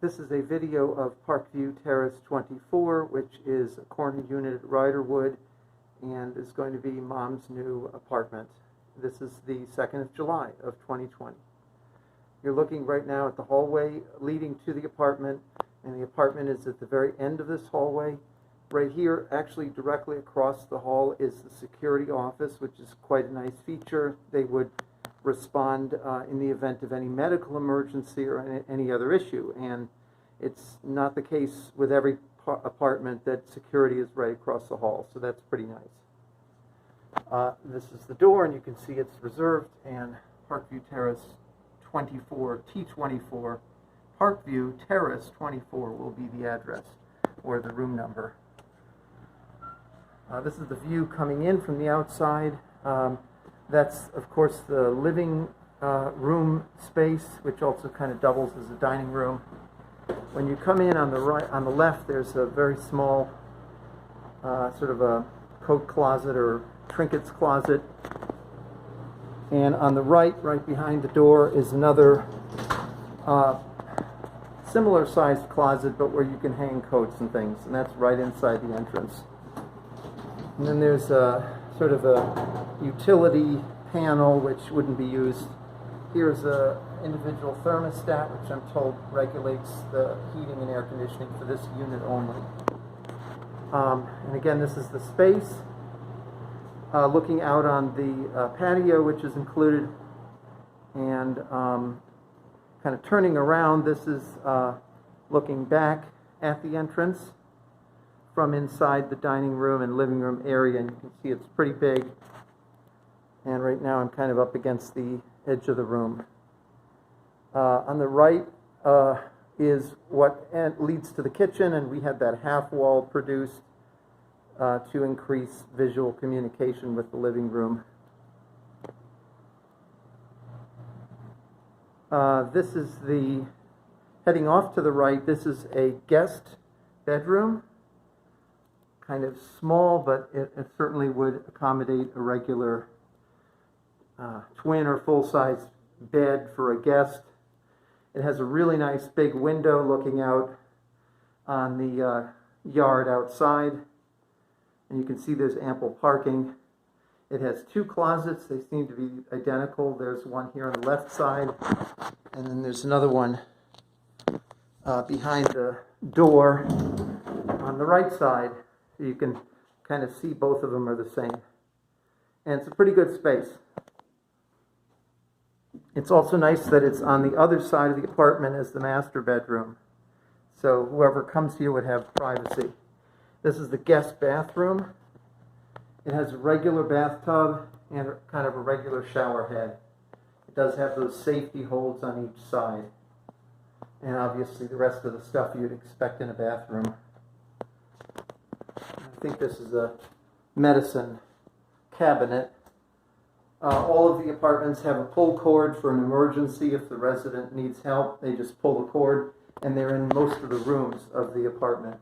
This is a video of Parkview Terrace 24, which is a corner unit at Riderwood and is going to be Mom's new apartment. This is the 2nd of July of 2020. You're looking right now at the hallway leading to the apartment, and the apartment is at the very end of this hallway. Right here, actually directly across the hall, is the security office, which is quite a nice feature. They would respond in the event of any medical emergency or any other issue, and it's not the case with every apartment that security is right across the hall, so that's pretty nice. This is the door, and you can see it's reserved, and Parkview Terrace 24, T24, Parkview Terrace 24 will be the address or the room number. This is the view coming in from the outside. That's, of course, the living room space, which also kind of doubles as a dining room. When you come in on the right, on the left, there's a very small sort of a coat closet or trinkets closet. And on the right behind the door, is another similar sized closet, but where you can hang coats and things, and that's right inside the entrance. And then there's a sort of a utility panel which wouldn't be used. Here's a individual thermostat, which I'm told regulates the heating and air conditioning for this unit only. And again, this is the space. Looking out on the patio, which is included, and kind of turning around, this is looking back at the entrance from inside the dining room and living room area, and you can see it's pretty big. And right now I'm kind of up against the edge of the room. On the right is what leads to the kitchen, and we had that half wall produced to increase visual communication with the living room. This is the, heading off to the right, this is a guest bedroom. Kind of small, but it certainly would accommodate a regular twin or full-size bed for a guest. It has a really nice big window looking out on the yard outside, and you can see there's ample parking. It has two closets. They seem to be identical. There's one here on the left side, and then there's another one behind the door on the right side. So you can kind of see both of them are the same. And it's a pretty good space. It's also nice that it's on the other side of the apartment as the master bedroom. So whoever comes here would have privacy. This is the guest bathroom. It has a regular bathtub and kind of a regular shower head. It does have those safety holds on each side. And obviously the rest of the stuff you'd expect in a bathroom. I think this is a medicine cabinet. All of the apartments have a pull cord for an emergency. If the resident needs help, they just pull the cord, and they're in most of the rooms of the apartment.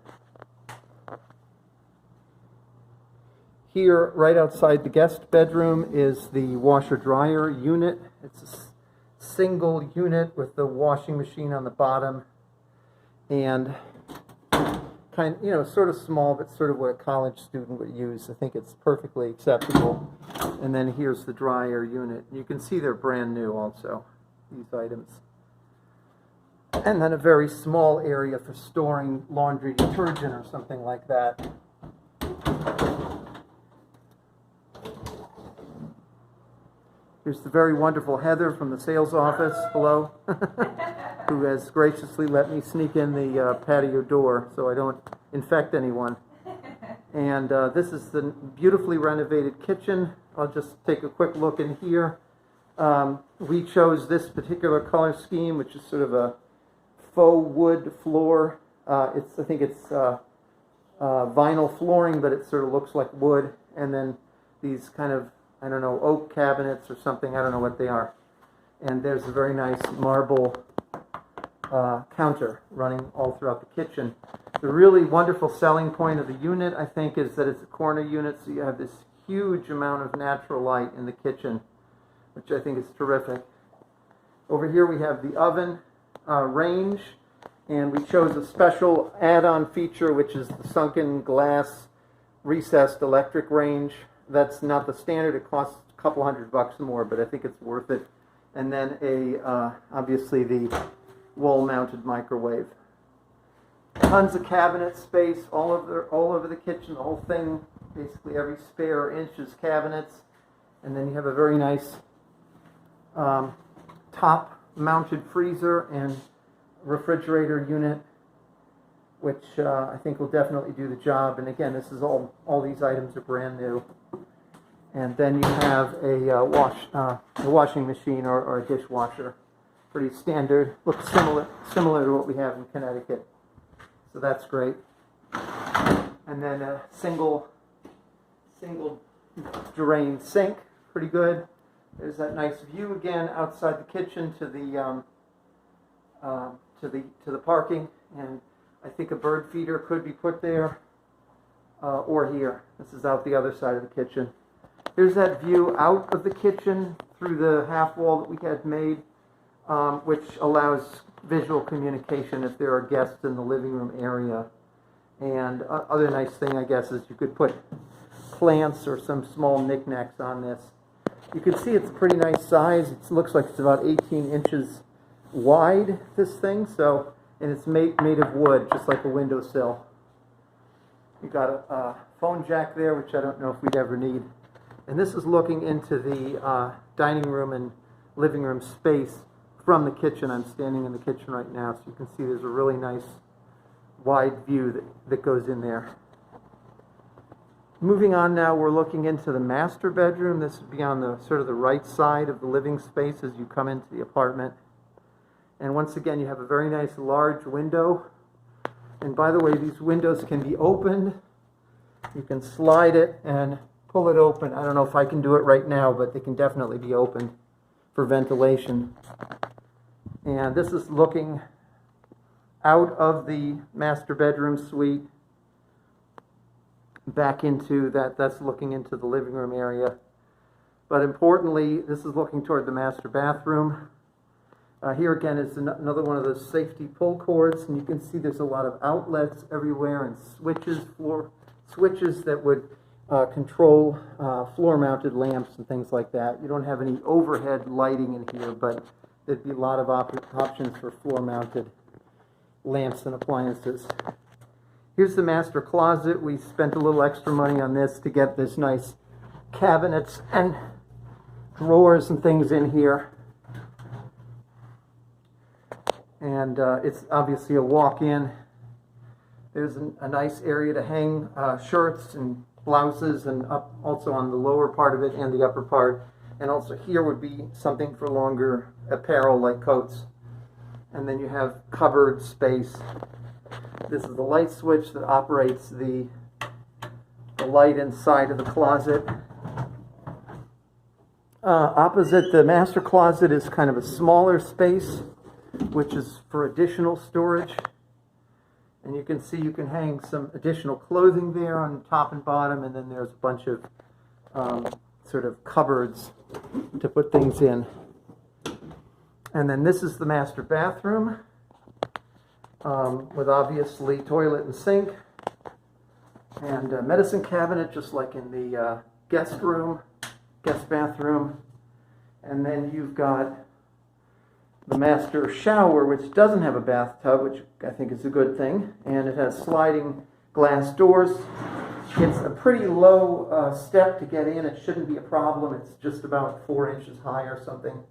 Here, right outside the guest bedroom, is the washer-dryer unit. It's a single unit with the washing machine on the bottom, and kind, you know, sort of small, but sort of what a college student would use. I think it's perfectly acceptable. And then here's the dryer unit. You can see they're brand new also, these items. And then a very small area for storing laundry detergent or something like that. Here's the very wonderful Heather from the sales office below, who has graciously let me sneak in the patio door so I don't infect anyone. And this is the beautifully renovated kitchen. I'll just take a quick look in here. We chose this particular color scheme, which is sort of a faux wood floor. I think it's vinyl flooring, but it sort of looks like wood. And then these kind of, I don't know, oak cabinets or something. I don't know what they are. And there's a very nice marble counter running all throughout the kitchen. The really wonderful selling point of the unit, I think, is that it's a corner unit, so you have this huge amount of natural light in the kitchen, which I think is terrific. Over here we have the oven range, And we chose a special add-on feature, which is the sunken glass recessed electric range. That's not the standard. It costs a couple $100 more, but I think it's worth it. And then obviously the wall-mounted microwave. Tons of cabinet space all over the kitchen. The whole thing, basically every spare inch is cabinets. And then you have a very nice top-mounted freezer and refrigerator unit, which I think will definitely do the job. And again, this is all these items are brand new. And then you have a washing machine or a dishwasher, pretty standard. Looks similar to what we have in Connecticut, so that's great. And then a single drain sink, pretty good. There's that nice view again outside the kitchen to the parking, and I think a bird feeder could be put there or here. This is out the other side of the kitchen. Here's that view out of the kitchen through the half wall that we had made, which allows visual communication if there are guests in the living room area. And other nice thing, I guess, is you could put plants or some small knickknacks on this. You can see it's a pretty nice size. It looks like it's about 18 inches wide, this thing, and it's made of wood, just like a windowsill. You got a phone jack there, which I don't know if we'd ever need. And this is looking into the dining room and living room space from the kitchen. I'm standing in the kitchen right now, so you can see there's a really nice wide view that goes in there. Moving on now, we're looking into the master bedroom. This would be on the sort of the right side of the living space as you come into the apartment. And once again, you have a very nice large window. And by the way, these windows can be opened. You can slide it and pull it open. I don't know if I can do it right now, but they can definitely be opened for ventilation. And this is looking out of the master bedroom suite back into that's looking into the living room area. But importantly, this is looking toward the master bathroom. Here again is another one of those safety pull cords, and you can see there's a lot of outlets everywhere and switches that would control floor-mounted lamps and things like that. You don't have any overhead lighting in here, but there'd be a lot of options for floor-mounted lamps and appliances. Here's the master closet. We spent a little extra money on this to get this nice cabinets and drawers and things in here. And it's obviously a walk-in. There's a nice area to hang shirts and blouses, and up also on the lower part of it and the upper part. And also here would be something for longer apparel like coats. And then you have cupboard space. This is the light switch that operates the light inside of the closet. Opposite the master closet is kind of a smaller space, which is for additional storage. And you can see you can hang some additional clothing there on top and bottom, and then there's a bunch of sort of cupboards to put things in. And then this is the master bathroom with obviously toilet and sink and a medicine cabinet, just like in the guest bathroom. And then you've got the master shower, which doesn't have a bathtub, which I think is a good thing, and it has sliding glass doors. It's a pretty low step to get in. It shouldn't be a problem. It's just about 4 inches high or something.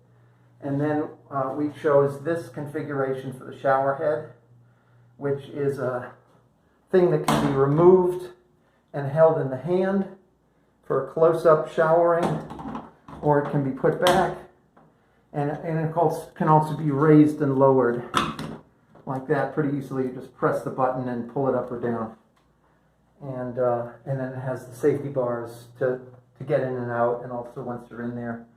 And then we chose this configuration for the shower head, which is a thing that can be removed and held in the hand for close-up showering, or it can be put back. And it can also be raised and lowered like that pretty easily. You just press the button and pull it up or down. And then it has the safety bars to get in and out, and also once you're in there.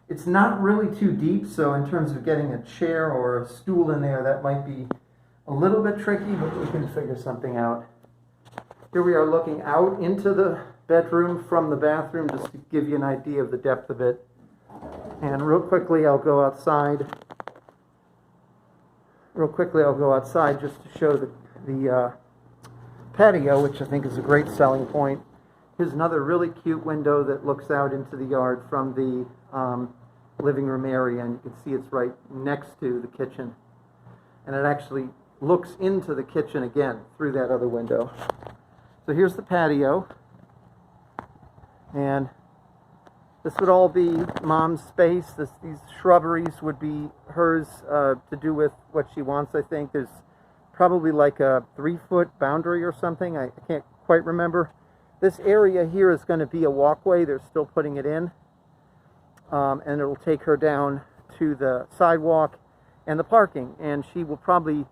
It's not really too deep, so in terms of getting a chair or a stool in there, that might be a little bit tricky, but we can figure something out. Here we are looking out into the bedroom from the bathroom, just to give you an idea of the depth of it. And real quickly, I'll go outside real quickly, I'll go outside just to show the patio, which I think is a great selling point. Here's another really cute window that looks out into the yard from the living room area, and you can see it's right next to the kitchen. And it actually looks into the kitchen again through that other window. So here's the patio, and this would all be Mom's space. These shrubberies would be hers to do with what she wants, I think. There's probably like a 3-foot boundary or something. I can't quite remember. This area here is going to be a walkway. They're still putting it in. And it'll take her down to the sidewalk and the parking. And she will probably,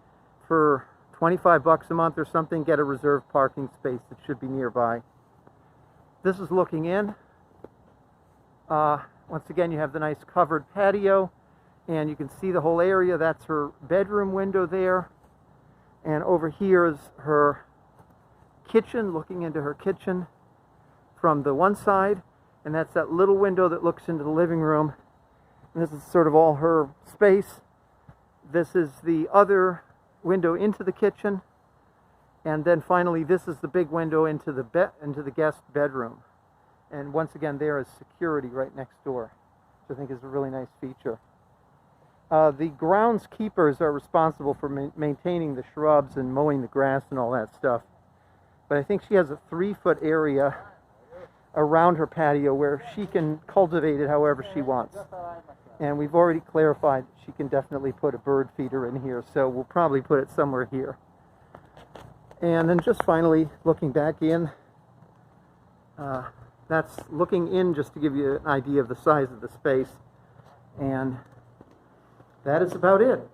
for $25 a month or something, get a reserved parking space that should be nearby. This is looking in. Once again, you have the nice covered patio, and you can see the whole area. That's her bedroom window there. And over here is her kitchen, looking into her kitchen from the one side. And that's that little window that looks into the living room. And this is sort of all her space. This is the other window into the kitchen. And then finally, this is the big window into the guest bedroom. And once again, there is security right next door, which I think is a really nice feature. The groundskeepers are responsible for maintaining the shrubs and mowing the grass and all that stuff. But I think she has a 3-foot area around her patio where she can cultivate it however she wants. And we've already clarified that she can definitely put a bird feeder in here, so we'll probably put it somewhere here. And then just finally, looking back in, that's looking in just to give you an idea of the size of the space. And that is about it.